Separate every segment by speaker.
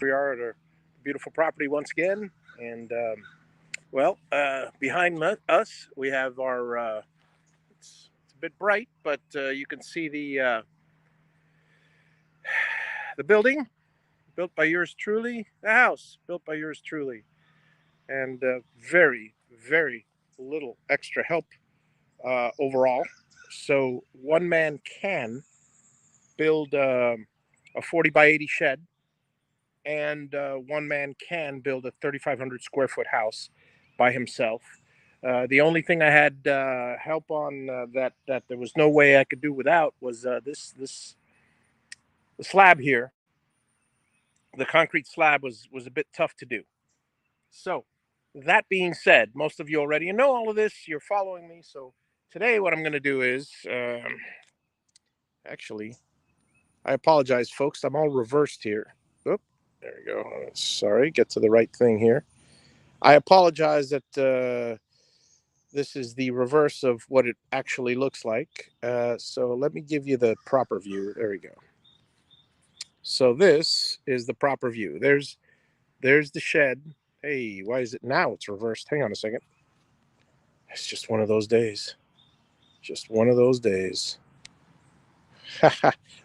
Speaker 1: We are at our beautiful property once again, and behind us we have our. It's a bit bright, but you can see the building built by yours truly, the house built by yours truly, and very very little extra help overall. So one man can build a 40 by 80 shed, and one man can build a 3,500 square foot house by himself. The only thing I had help on that there was no way I could do without was this the slab here. The concrete slab was a bit tough to do. So that being said, most of you already know all of this. You're following me. So today, what I'm going to do is actually, I apologize, folks. I'm all reversed here. Oop, there we go. Sorry, get to the right thing here. I apologize that this is the reverse of what it actually looks like. So let me give you the proper view. There we go. So this is the proper view. There's the shed. Hey, why is it now? It's reversed. Hang on a second. It's just one of those days. Just one of those days.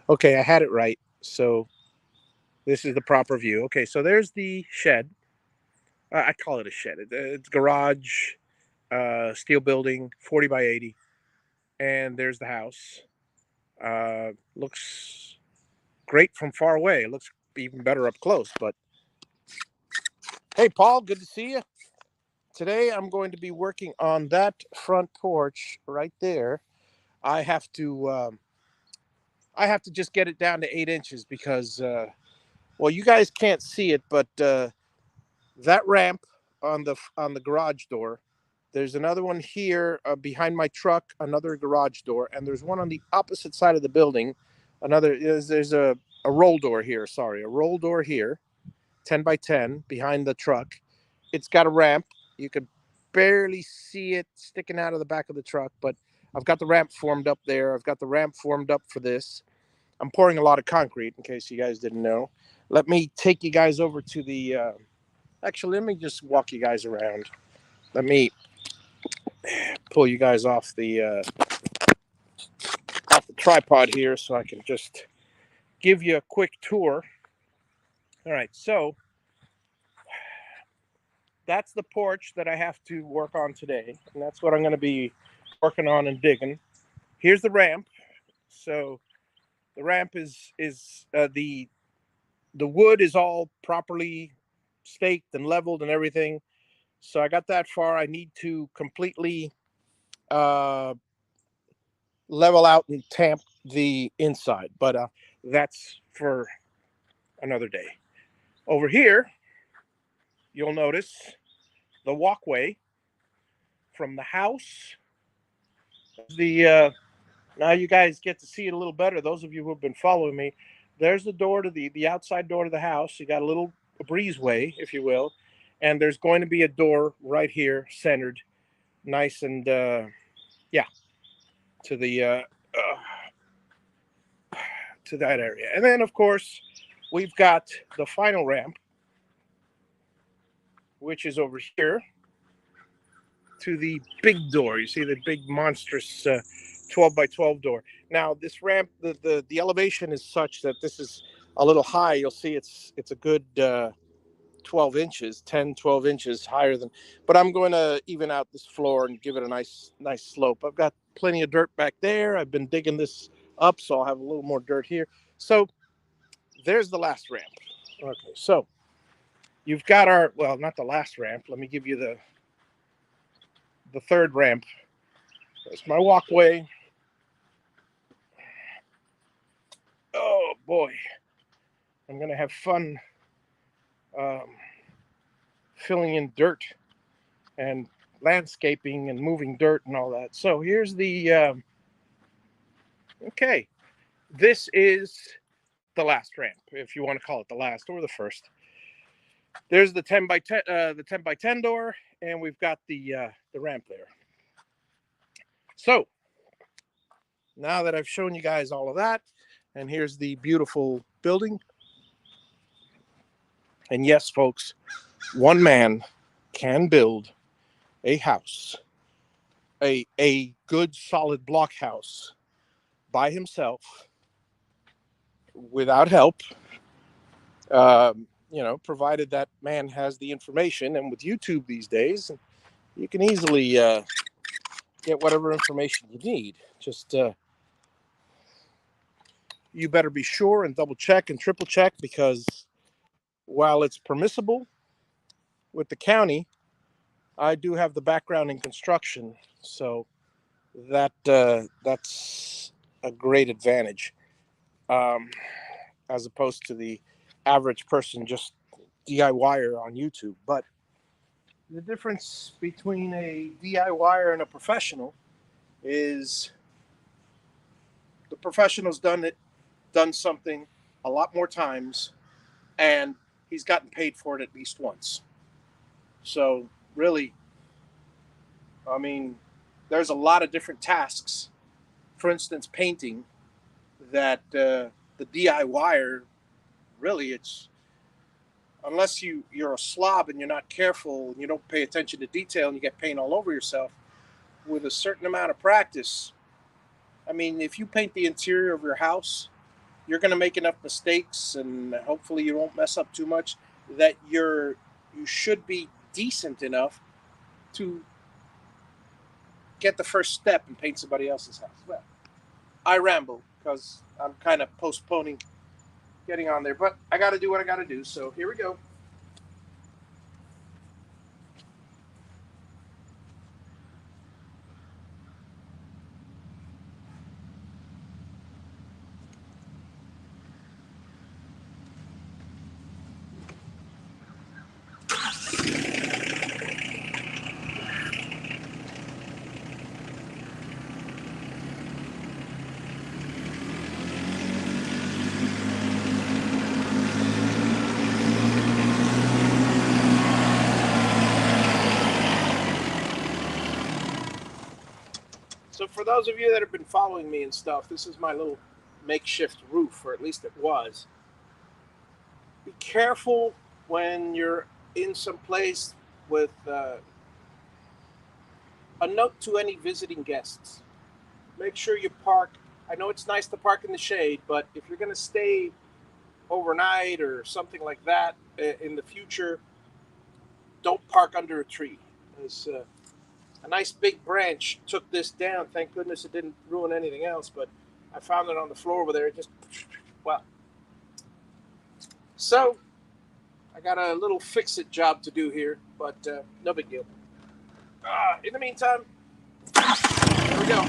Speaker 1: Okay, I had it right. So this is the proper view. Okay, so there's the shed. I call it a shed. It's garage, steel building, 40 by 80. And there's the house. Looks great from far away. It looks even better up close. But hey, Paul, good to see you. Today I'm going to be working on that front porch right there. I have to just get it down to 8 inches because well, you guys can't see it, but that ramp on the garage door. There's another one here behind my truck, another garage door, and there's one on the opposite side of the building. There's a roll door here. Sorry, a roll door here, 10 by 10 behind the truck. It's got a ramp. You could barely see it sticking out of the back of the truck, but I've got the ramp formed up there. I've got the ramp formed up for this. I'm pouring a lot of concrete in case you guys didn't know. Let me take you guys over to the. Actually, let me just walk you guys around. Let me pull you guys off the tripod here so I can just give you a quick tour. All right, so that's the porch that I have to work on today, and that's what I'm going to be working on and digging. Here's the ramp. So the ramp is the wood is all properly staked and leveled and everything. So I got that far. I need to completely uh, level out and tamp the inside, but that's for another day. Over here, you'll notice the walkway from the house. The Now you guys get to see it a little better. Those of you who have been following me, there's the door to the outside door to the house. You got a little breezeway, if you will, and there's going to be a door right here, centered, nice and yeah, to the to that area. And then, of course, we've got the final ramp, which is over here to the big door. You see the big monstrous 12 by 12 door. Now, this ramp, the elevation is such that this is a little high. You'll see it's a good 12 inches, 10, 12 inches higher than, but I'm going to even out this floor and give it a nice slope. I've got plenty of dirt back there. I've been digging this up, so I'll have a little more dirt here. So there's the last ramp. Okay, so you've got well, not the last ramp. Let me give you the third ramp. There's my walkway. Oh boy, I'm gonna have fun um, filling in dirt and landscaping and moving dirt and all that. So here's the okay. This is the last ramp, if you want to call it the last or the first. There's the 10 by 10 door, and we've got the ramp there. So now that I've shown you guys all of that, and here's the beautiful building. And yes, folks, one man can build a house, a good solid block house by himself without help. Provided that man has the information. And with YouTube these days, you can easily get whatever information you need. Just you better be sure and double check and triple check, because while it's permissible with the county, I do have the background in construction, so that's a great advantage, um, as opposed to the average person just DIYer on YouTube. But the difference between a DIYer and a professional is the professional's done something a lot more times, and he's gotten paid for it at least once. So really, I mean, there's a lot of different tasks. For instance, painting, that the DIYer, really, it's, unless you're a slob and you're not careful and you don't pay attention to detail and you get paint all over yourself, with a certain amount of practice. I mean, if you paint the interior of your house, you're going to make enough mistakes, and hopefully you won't mess up too much, that you should be decent enough to get the first step and paint somebody else's house. Well, I ramble because I'm kind of postponing getting on there, but I got to do what I got to do. So here we go. So for those of you that have been following me and stuff, this is my little makeshift roof, or at least it was. Be careful when you're in some place with a note to any visiting guests. Make sure you park. I know it's nice to park in the shade, but if you're going to stay overnight or something like that in the future, don't park under a tree. There's a nice big branch took this down. Thank goodness it didn't ruin anything else, but I found it on the floor over there. It just, well. So I got a little fix-it job to do here, but no big deal. In the meantime, here we go.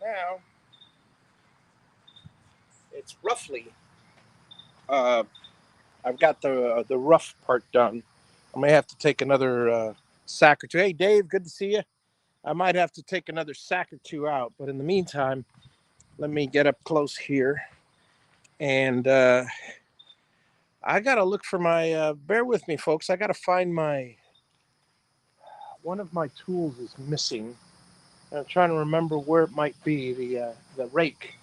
Speaker 1: now it's roughly, uh, I've got the rough part done. I may have to take another sack or two. Hey, Dave, good to see you. I might have to take another sack or two out, but in the meantime, let me get up close here. And I got to look for my, bear with me, folks. I got to find one of my tools is missing. I'm trying to remember where it might be, the rake.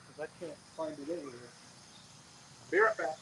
Speaker 1: Because I can't find it anywhere. Be right back.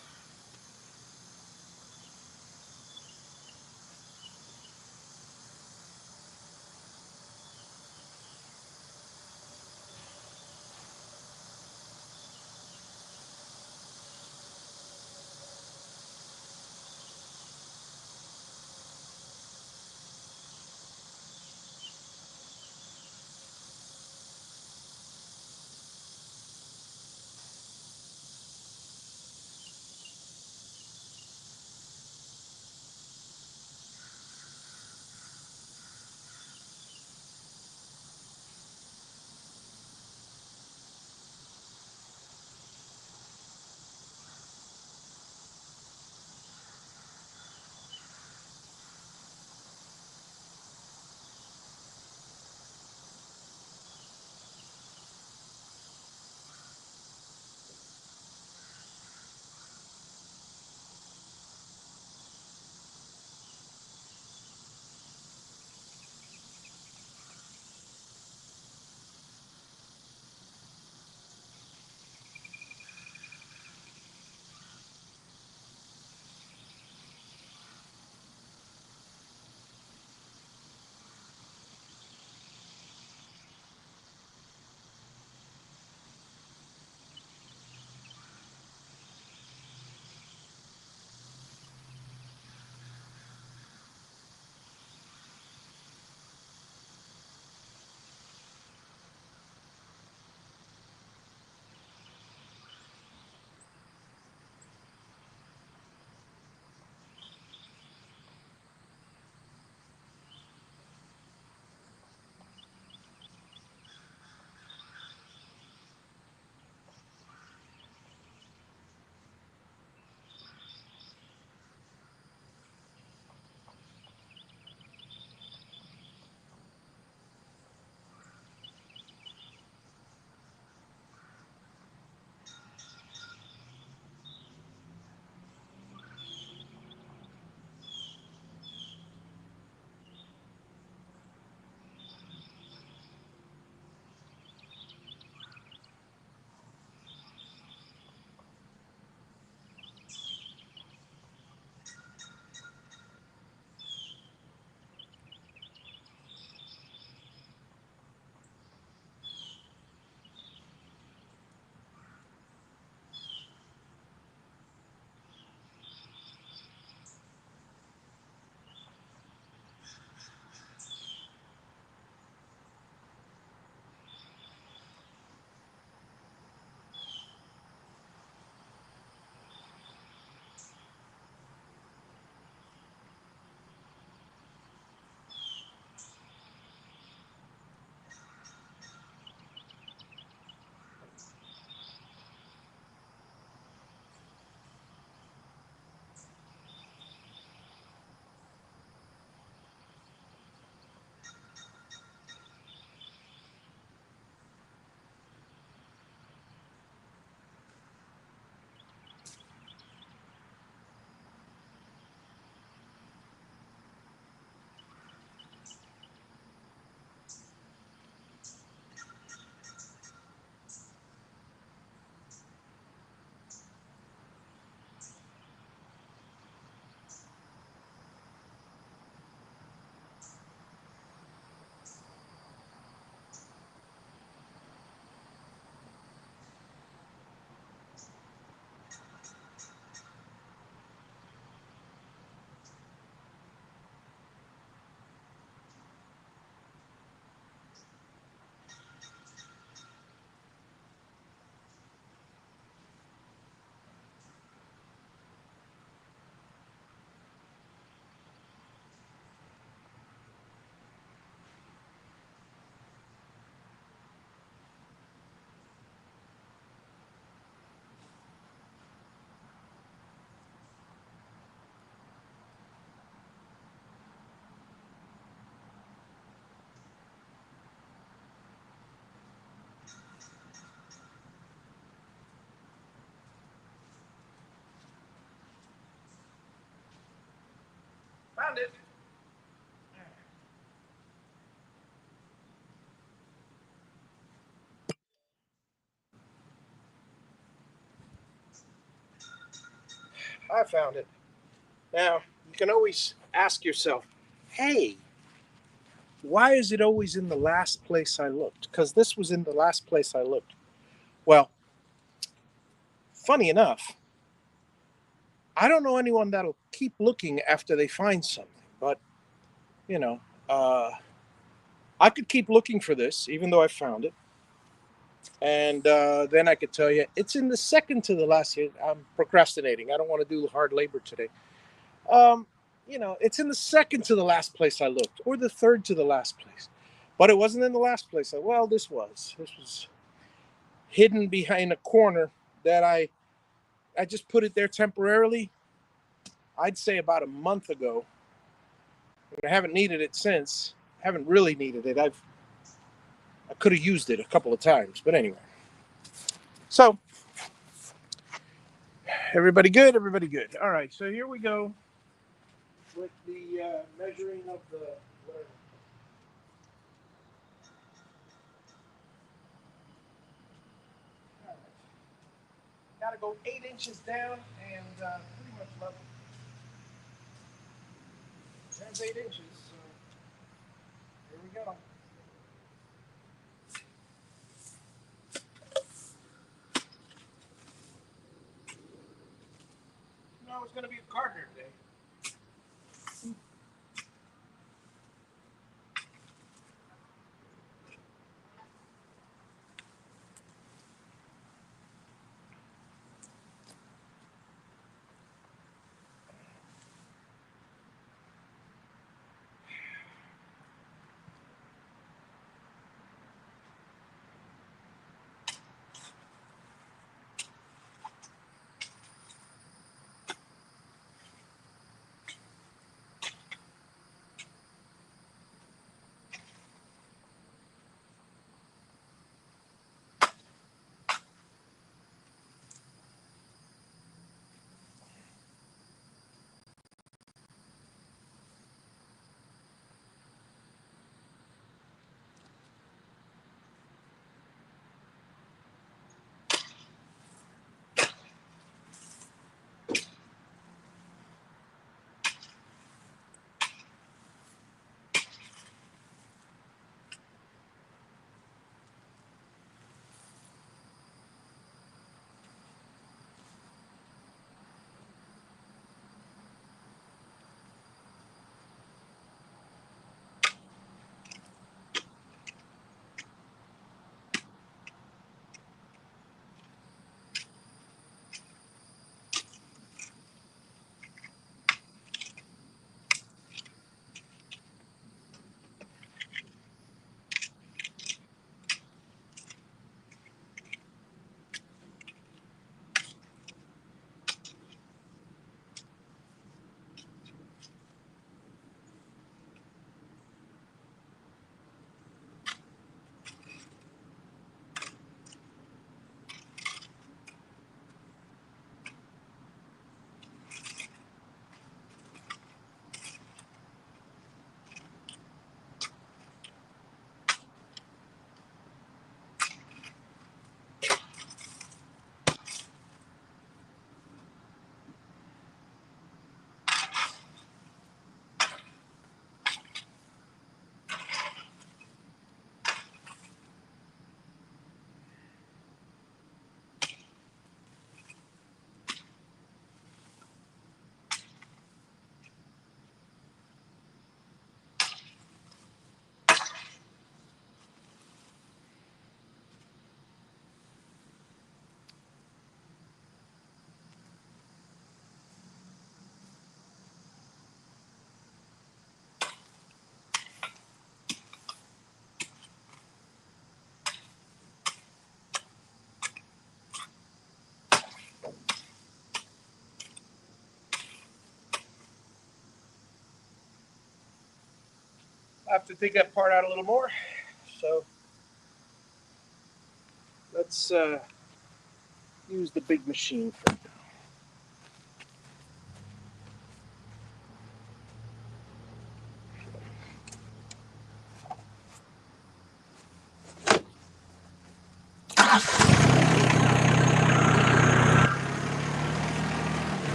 Speaker 1: found it. I found it. Now, you can always ask yourself, hey, why is it always in the last place I looked? Because this was in the last place I looked. Well, funny enough, I don't know anyone that'll keep looking after they find something, but, you know, uh, I could keep looking for this, even though I found it. And then I could tell you it's in the second to the last. I'm procrastinating. I don't want to do hard labor today. Um, it's in the second to the last place I looked, or the third to the last place. But it wasn't in the last place. Well, this was. This was hidden behind a corner that I just put it there temporarily. I'd say about a month ago. I haven't needed it since. I haven't really needed it. I could have used it a couple of times, but anyway. So everybody good? Everybody good. All right. So here we go with the measuring of the whatever. Got to go 8 inches down and pretty much level. That's 8 inches. So here we go. No, it's going to be a gardener today. I have to take that part out a little more. So let's use the big machine for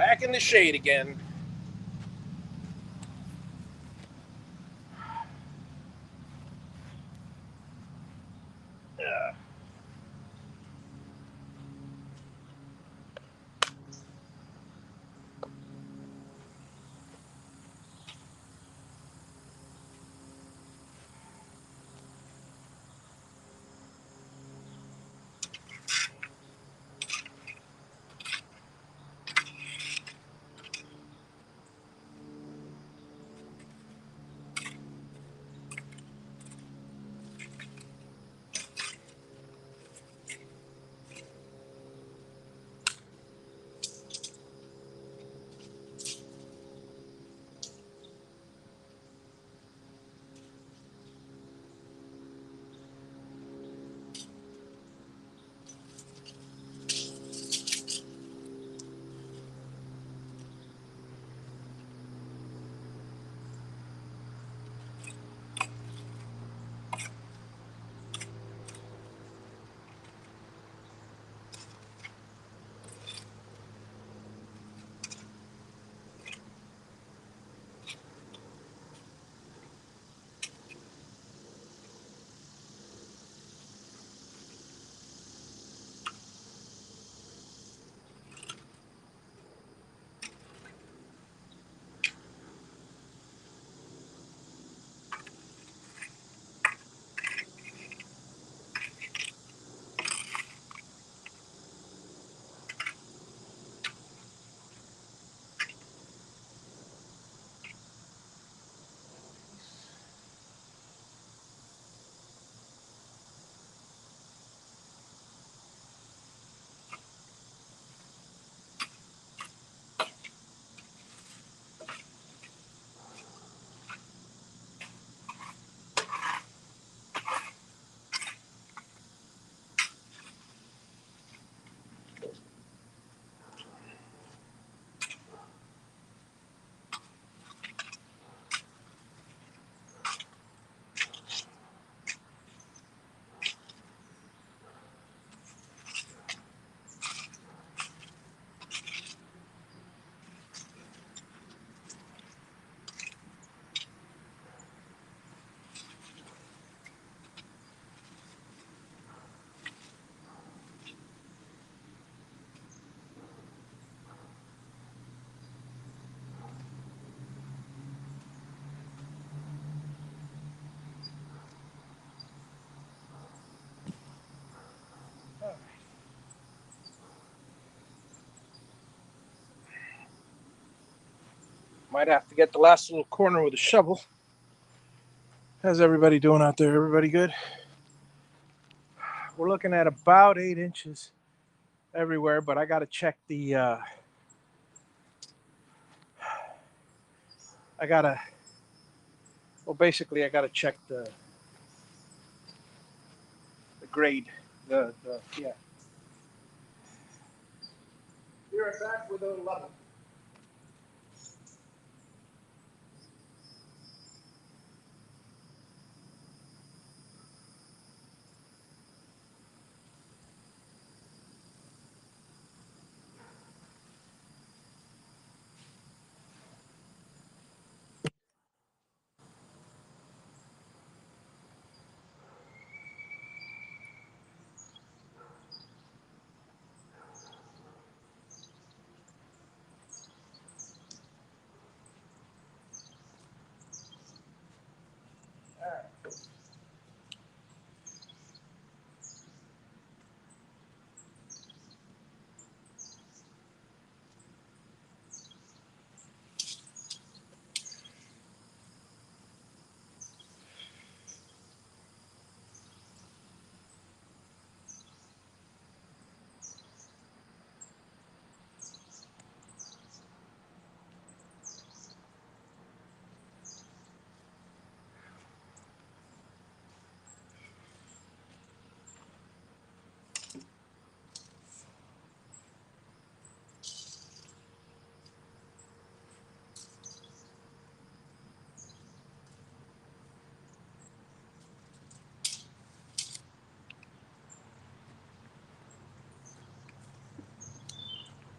Speaker 1: Back in the shade again. Might have to get the last little corner with a shovel. How's everybody doing out there? Everybody good? We're looking at about 8 inches everywhere, but I got to check the. Basically, I got to check the grade. Yeah. Be right back with a level.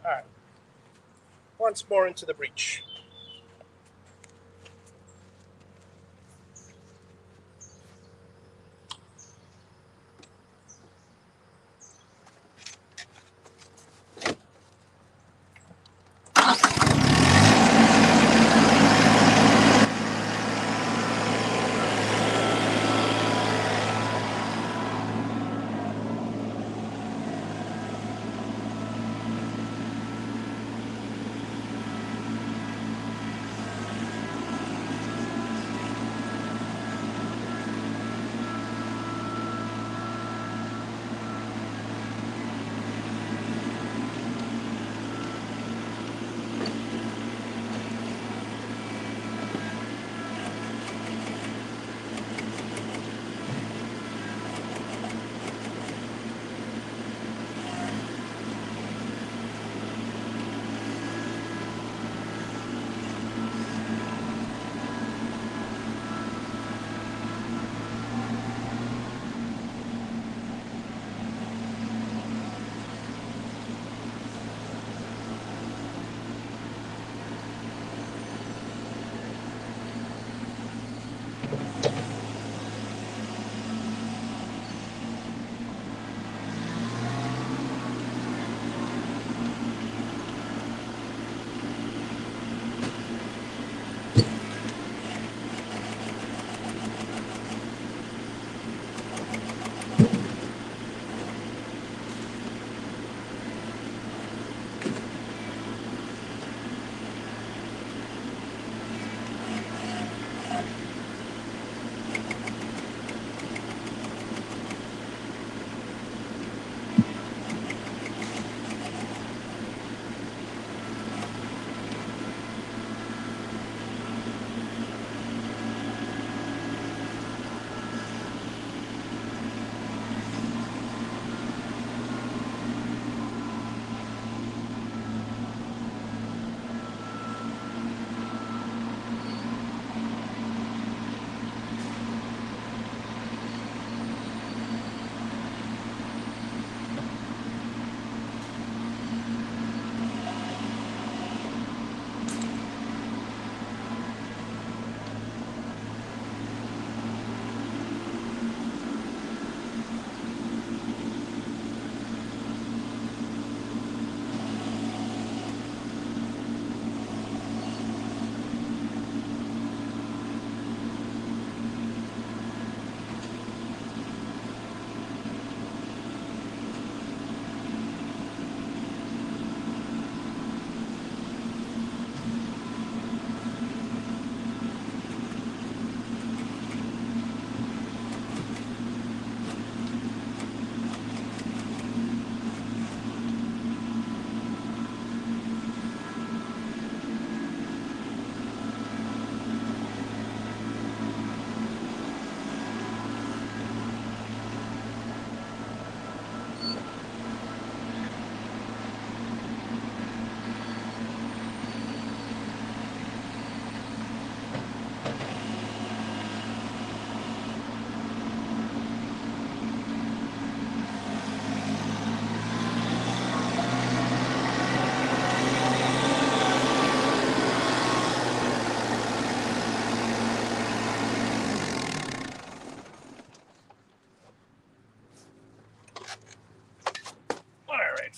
Speaker 1: All right. Once more into the breach.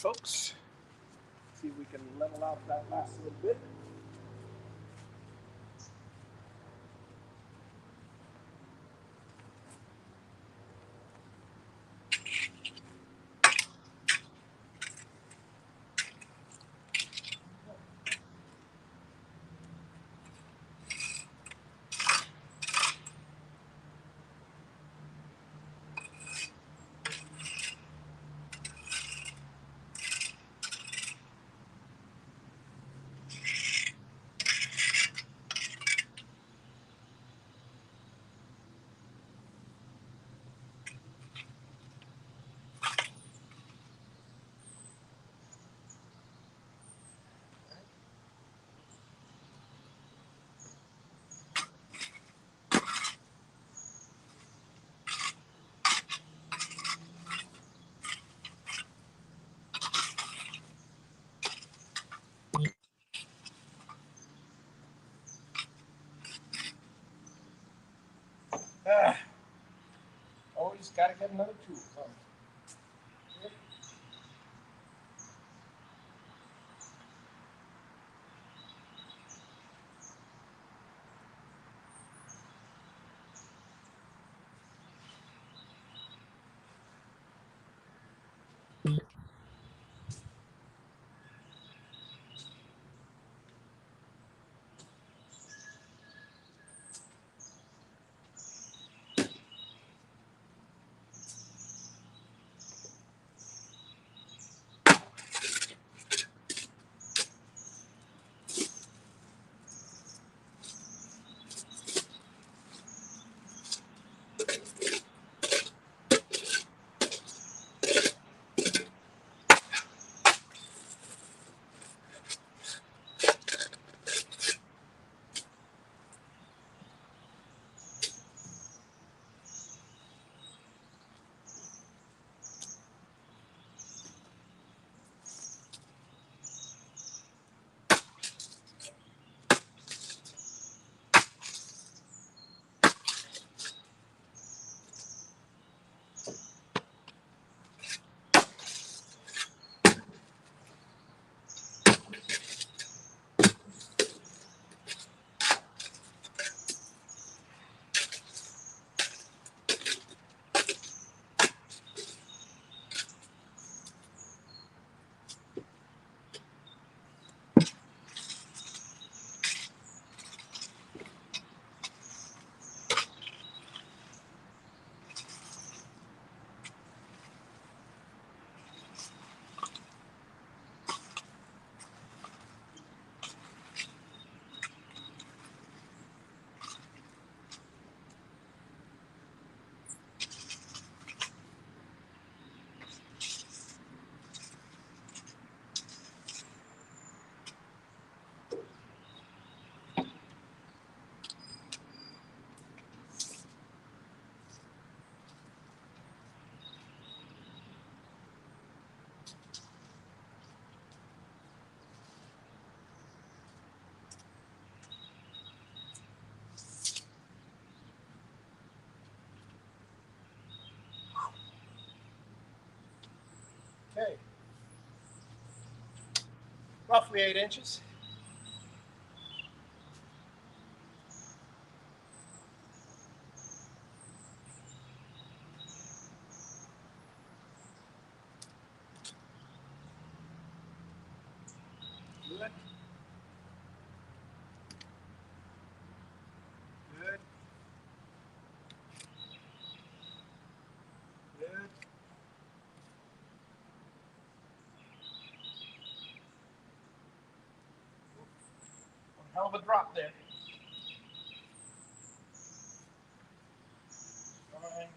Speaker 1: folks. See if we can level out that last little bit. Always got to get another tool. Okay. Roughly 8 inches. Good. Good. Good. One hell of a drop there. Fine.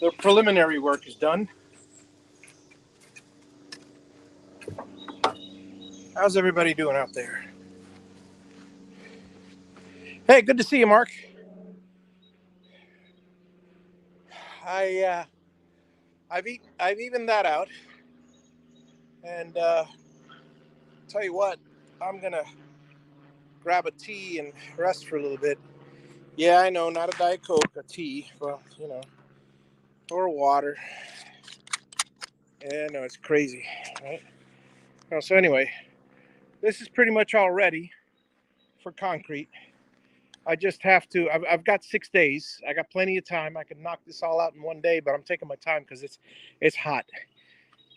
Speaker 1: the preliminary work is done. How's everybody doing out there? Hey, good to see you, Mark. I've evened that out, and tell you what, I'm gonna grab a tea and rest for a little bit. Yeah, I know, not a Diet Coke, a tea. Well, or water. Yeah, no, it's crazy, right? Oh, so anyway, this is pretty much all ready for concrete. I just have to. I've got 6 days. I got plenty of time. I can knock this all out in one day, but I'm taking my time because it's hot.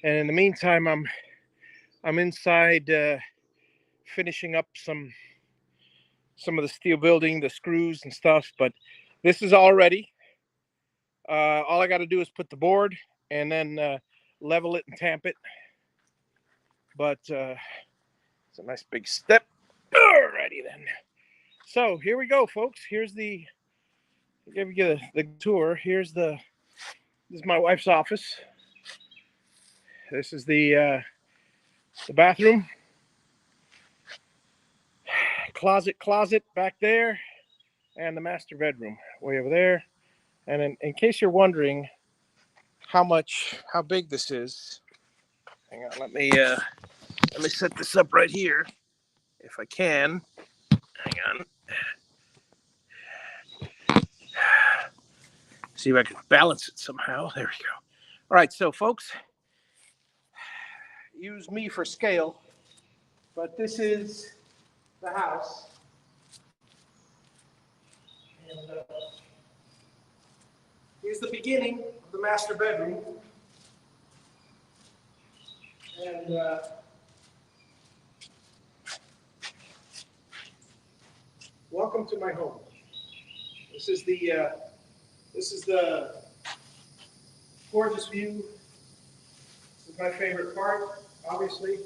Speaker 1: And in the meantime, I'm inside finishing up some of the steel building, the screws and stuff. But this is all ready. All I got to do is put the board and then level it and tamp it. But it's a nice big step. Alrighty then. So here we go, folks. Here's I'll give you the tour. This is my wife's office. This is the bathroom. Closet back there, and the master bedroom way over there. And in case you're wondering how big this is, hang on, let me set this up right here if I can. Hang on. See if I can balance it somehow. There we go. All right, so folks, use me for scale, but this is the house. And here's the beginning of the master bedroom. And welcome to my home. This is the gorgeous view. This is my favorite part, obviously.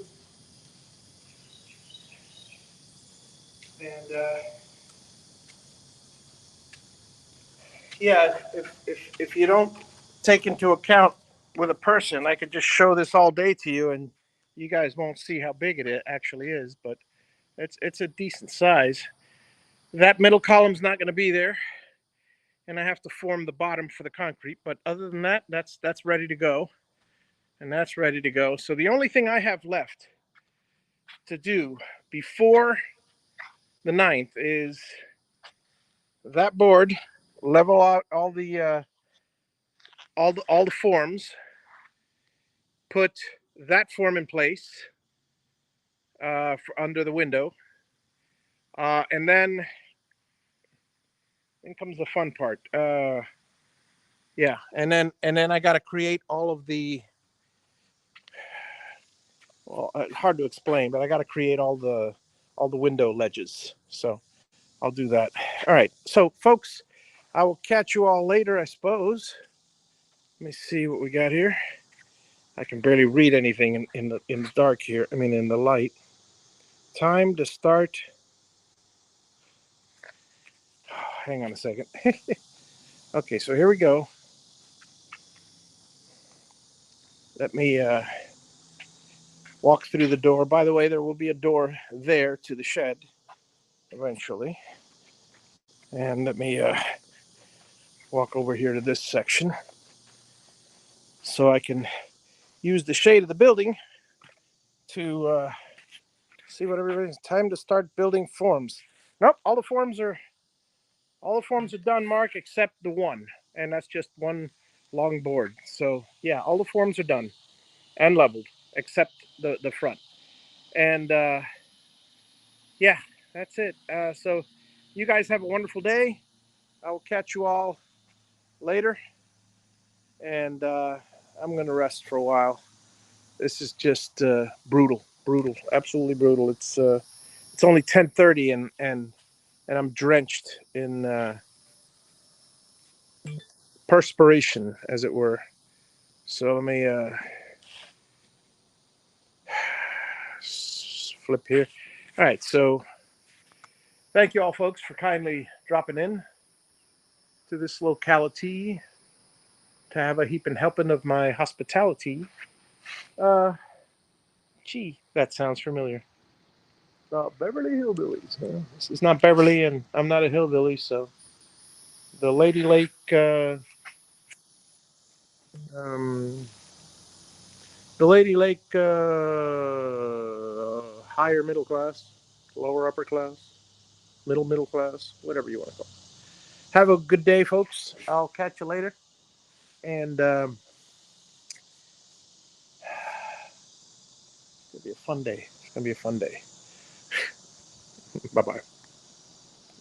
Speaker 1: And yeah, if you don't take into account with a person, I could just show this all day to you, and you guys won't see how big it actually is. But it's a decent size. That middle column's not going to be there, and I have to form the bottom for the concrete. But other than that, that's ready to go, and that's ready to go. So the only thing I have left to do before the 9th is that board, level out all the forms, put that form in place for under the window, and then comes the fun part. Yeah, and then I got to create all of the. Well, hard to explain, but I got to create all the window ledges. So I'll do that. All right, so folks, I will catch you all later, I suppose. Let me see what we got here. I can barely read anything in the dark here. I mean, in the light. Time to start. Hang on a second. Okay, so here we go. Let me walk through the door. By the way, there will be a door there to the shed eventually. And let me walk over here to this section so I can use the shade of the building to see what everybody's time to start building forms. Nope, all the forms are done, Mark, except the one, and that's just one long board. So yeah, all the forms are done and leveled except the front. And yeah, that's it. So you guys have a wonderful day. I will catch you all later, and I'm gonna rest for a while. This is just brutal, absolutely brutal. It's only 10:30, and I'm drenched in perspiration, as it were. So let me flip here. All right, so thank you all, folks, for kindly dropping in to this locality. to have a heaping helping of my hospitality. Gee, that sounds familiar. Beverly Hillbillies. Huh? This is not Beverly, and I'm not a hillbilly, so the Lady Lake, um, the Lady Lake, higher middle class, lower upper class, middle class, whatever you want to call it. Have a good day, folks. I'll catch you later, and it's gonna be a fun day. It's gonna be a fun day. Bye bye.